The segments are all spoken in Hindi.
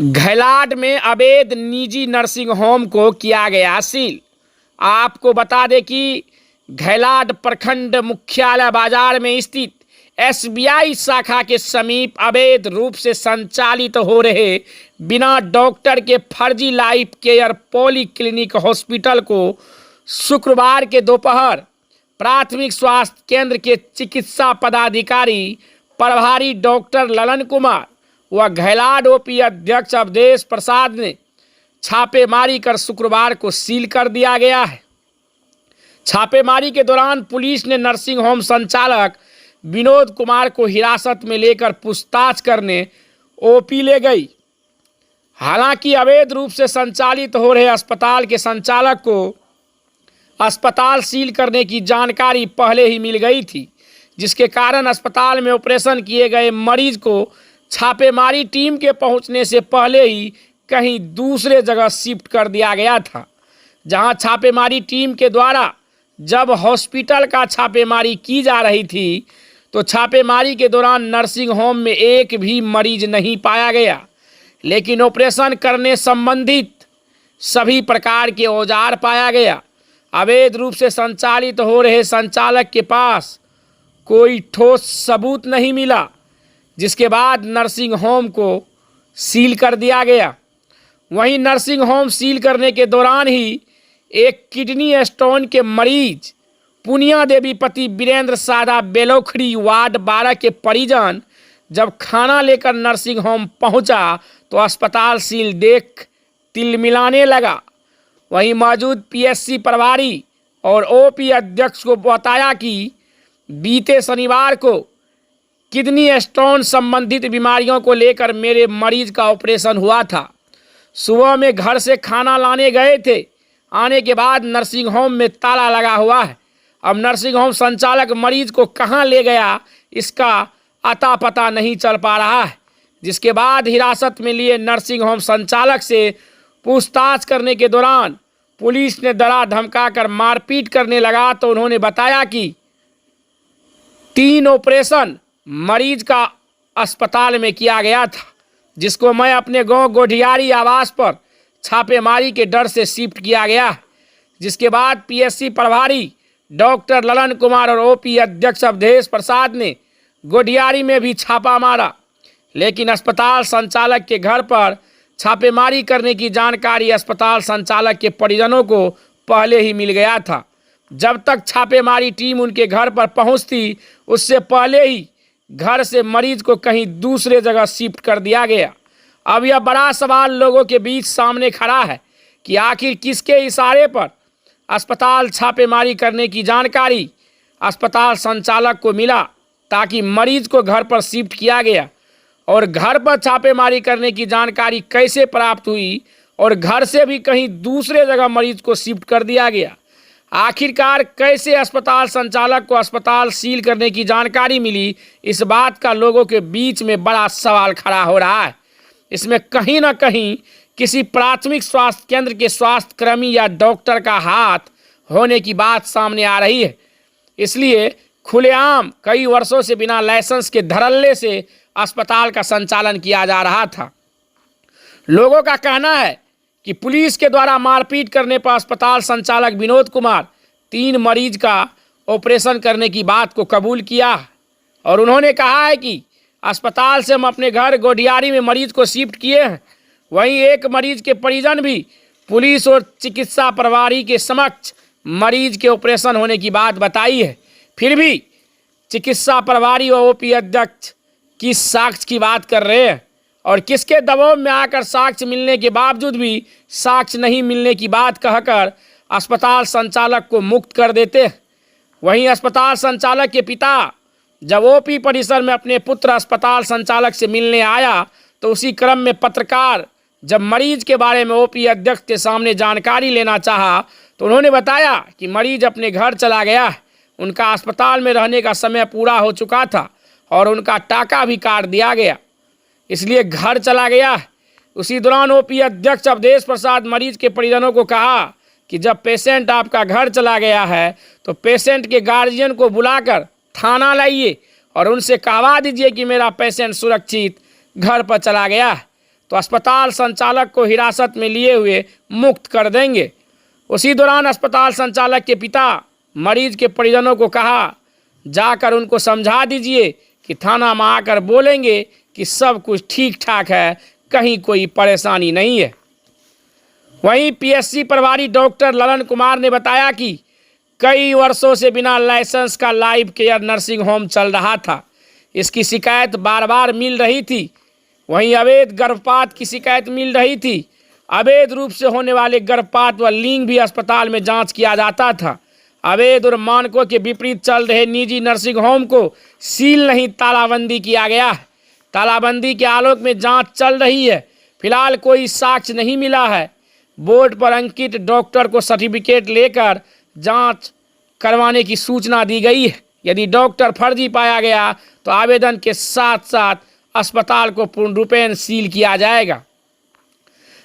घैलाड में अवैध निजी नर्सिंग होम को किया गया सील। आपको बता दें कि घैलाड प्रखंड मुख्यालय बाजार में स्थित एसबीआई शाखा के समीप अवैध रूप से संचालित हो रहे बिना डॉक्टर के फर्जी life care poly clinic hospital को शुक्रवार के दोपहर प्राथमिक स्वास्थ्य केंद्र के चिकित्सा पदाधिकारी प्रभारी डॉक्टर ललन कुमार व घैलाड ओपी अध्यक्ष अवधेश प्रसाद ने छापेमारी कर शुक्रवार को सील कर दिया गया है। छापेमारी के दौरान पुलिस ने नर्सिंग होम संचालक विनोद कुमार को हिरासत में लेकर पूछताछ करने ओपी ले गई। हालांकि अवैध रूप से संचालित हो रहे अस्पताल के संचालक को अस्पताल सील करने की जानकारी पहले ही मिल गई थी, जिसके कारण अस्पताल में ऑपरेशन किए गए मरीज को छापेमारी टीम के पहुंचने से पहले ही कहीं दूसरे जगह शिफ्ट कर दिया गया था। जहां छापेमारी टीम के द्वारा जब हॉस्पिटल का छापेमारी की जा रही थी तो छापेमारी के दौरान नर्सिंग होम में एक भी मरीज नहीं पाया गया, लेकिन ऑपरेशन करने संबंधित सभी प्रकार के औजार पाया गया। अवैध रूप से संचालित हो रहे संचालक के पास कोई ठोस सबूत नहीं मिला, जिसके बाद नर्सिंग होम को सील कर दिया गया। वहीं नर्सिंग होम सील करने के दौरान ही एक किडनी स्टोन के मरीज पुनिया देवी पति वीरेंद्र सादा बेलोखड़ी वार्ड 12 के परिजन जब खाना लेकर नर्सिंग होम पहुंचा तो अस्पताल सील देख तिलमिलाने लगा। वहीं मौजूद पीएससी प्रभारी और ओपी अध्यक्ष को बताया कि बीते शनिवार को किडनी स्टोन संबंधित बीमारियों को लेकर मेरे मरीज का ऑपरेशन हुआ था। सुबह में घर से खाना लाने गए थे, आने के बाद नर्सिंग होम में ताला लगा हुआ है। अब नर्सिंग होम संचालक मरीज को कहां ले गया इसका अता पता नहीं चल पा रहा है, जिसके बाद हिरासत में लिए नर्सिंग होम संचालक से पूछताछ करने के दौरान पुलिस ने डरा धमका कर मारपीट करने लगा तो उन्होंने बताया कि 3 ऑपरेशन मरीज का अस्पताल में किया गया था, जिसको मैं अपने गांव गोढ़ियारी आवास पर छापेमारी के डर से शिफ्ट किया गया। जिसके बाद पीएससी प्रभारी डॉक्टर ललन कुमार और ओपी अध्यक्ष अवधेश प्रसाद ने गोढ़ियारी में भी छापा मारा, लेकिन अस्पताल संचालक के घर पर छापेमारी करने की जानकारी अस्पताल संचालक के परिजनों को पहले ही मिल गया था। जब तक छापेमारी टीम उनके घर पर पहुंचती उससे पहले ही घर से मरीज को कहीं दूसरे जगह शिफ्ट कर दिया गया। अब यह बड़ा सवाल लोगों के बीच सामने खड़ा है कि आखिर किसके इशारे पर अस्पताल छापेमारी करने की जानकारी अस्पताल संचालक को मिला ताकि मरीज को घर पर शिफ्ट किया गया, और घर पर छापेमारी करने की जानकारी कैसे प्राप्त हुई और घर से भी कहीं दूसरे जगह मरीज को शिफ्ट कर दिया गया। आखिरकार कैसे अस्पताल संचालक को अस्पताल सील करने की जानकारी मिली, इस बात का लोगों के बीच में बड़ा सवाल खड़ा हो रहा है। इसमें कहीं ना कहीं किसी प्राथमिक स्वास्थ्य केंद्र के स्वास्थ्य कर्मी या डॉक्टर का हाथ होने की बात सामने आ रही है। इसलिए खुलेआम कई वर्षों से बिना लाइसेंस के धड़ल्ले से अस्पताल का संचालन किया जा रहा था। लोगों का कहना है कि पुलिस के द्वारा मारपीट करने पर अस्पताल संचालक विनोद कुमार 3 मरीज का ऑपरेशन करने की बात को कबूल किया और उन्होंने कहा है कि अस्पताल से हम अपने घर गोढ़ियारी में मरीज को शिफ्ट किए हैं। वहीं एक मरीज के परिजन भी पुलिस और चिकित्सा प्रभारी के समक्ष मरीज के ऑपरेशन होने की बात बताई है। फिर भी चिकित्सा प्रभारी और ओपी अध्यक्ष किस साक्ष्य की बात कर रहे हैं और किसके दबाव में आकर साक्ष्य मिलने के बावजूद भी साक्ष्य नहीं मिलने की बात कहकर अस्पताल संचालक को मुक्त कर देते हैं। वहीं अस्पताल संचालक के पिता जब ओपी परिसर में अपने पुत्र अस्पताल संचालक से मिलने आया तो उसी क्रम में पत्रकार जब मरीज के बारे में ओपी अध्यक्ष के सामने जानकारी लेना चाहा तो उन्होंने बताया कि मरीज अपने घर चला गया है। उनका अस्पताल में रहने का समय पूरा हो चुका था और उनका टाका भी काट दिया गया, इसलिए घर चला गया। उसी दौरान ओपी अध्यक्ष अवधेश प्रसाद मरीज के परिजनों को कहा कि जब पेशेंट आपका घर चला गया है तो पेशेंट के गार्जियन को बुलाकर थाना लाइए और उनसे कहवा दीजिए कि मेरा पेशेंट सुरक्षित घर पर चला गया है। तो अस्पताल संचालक को हिरासत में लिए हुए मुक्त कर देंगे। उसी दौरान अस्पताल संचालक के पिता मरीज के परिजनों को कहा, जाकर उनको समझा दीजिए कि थाना में आकर बोलेंगे कि सब कुछ ठीक ठाक है, कहीं कोई परेशानी नहीं है। वहीं पीएससी प्रभारी डॉक्टर ललन कुमार ने बताया कि कई वर्षों से बिना लाइसेंस का लाइव केयर नर्सिंग होम चल रहा था। इसकी शिकायत बार बार मिल रही थी। वहीं अवैध गर्भपात की शिकायत मिल रही थी। अवैध रूप से होने वाले गर्भपात व लिंग भी अस्पताल में जांच किया जाता था। अवैध और मानकों के विपरीत चल रहे निजी नर्सिंग होम को सील नहीं तालाबंदी किया गया है। तालाबंदी के आलोक में जांच चल रही है। फिलहाल कोई साक्ष्य नहीं मिला है। बोर्ड पर अंकित डॉक्टर को सर्टिफिकेट लेकर जांच करवाने की सूचना दी गई है। यदि डॉक्टर फर्जी पाया गया तो आवेदन के साथ साथ अस्पताल को पूर्ण रूपेण सील किया जाएगा।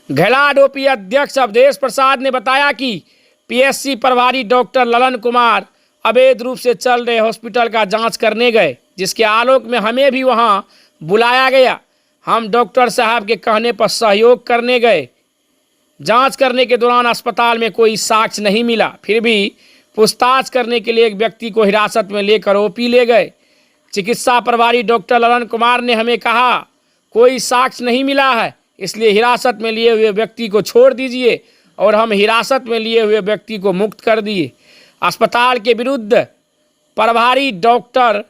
घैलाड ओपी अध्यक्ष अवधेश प्रसाद ने बताया कि पीएससी प्रभारी डॉक्टर ललन कुमार अवैध रूप से चल रहे हॉस्पिटल का जांच करने गए, जिसके आलोक में हमें भी वहां बुलाया गया। हम डॉक्टर साहब के कहने पर सहयोग करने गए। जांच करने के दौरान अस्पताल में कोई साक्ष्य नहीं मिला। फिर भी पूछताछ करने के लिए एक व्यक्ति को हिरासत में लेकर ओपी ले गए। चिकित्सा प्रभारी डॉक्टर ललन कुमार ने हमें कहा, कोई साक्ष्य नहीं मिला है, इसलिए हिरासत में लिए हुए व्यक्ति को छोड़ दीजिए, और हम हिरासत में लिए हुए व्यक्ति को मुक्त कर दिए। अस्पताल के विरुद्ध प्रभारी डॉक्टर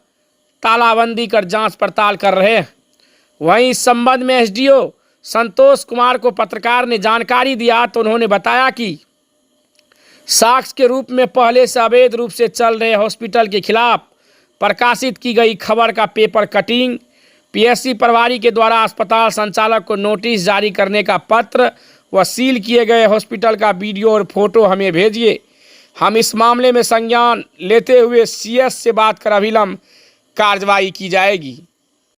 तालाबंदी कर जांच पड़ताल कर रहे हैं। वहीं इस संबंध में एसडीओ संतोष कुमार को पत्रकार ने जानकारी दिया तो उन्होंने बताया कि साक्ष्य के रूप में पहले से अवैध रूप से चल रहे हॉस्पिटल के खिलाफ प्रकाशित की गई खबर का पेपर कटिंग, पीएससी प्रभारी के द्वारा अस्पताल संचालक को नोटिस जारी करने का पत्र व सील किए गए हॉस्पिटल का वीडियो और फोटो हमें भेजिए। हम इस मामले में संज्ञान लेते हुए सीएस से बात कर अविलंब कार्रवाई की जाएगी।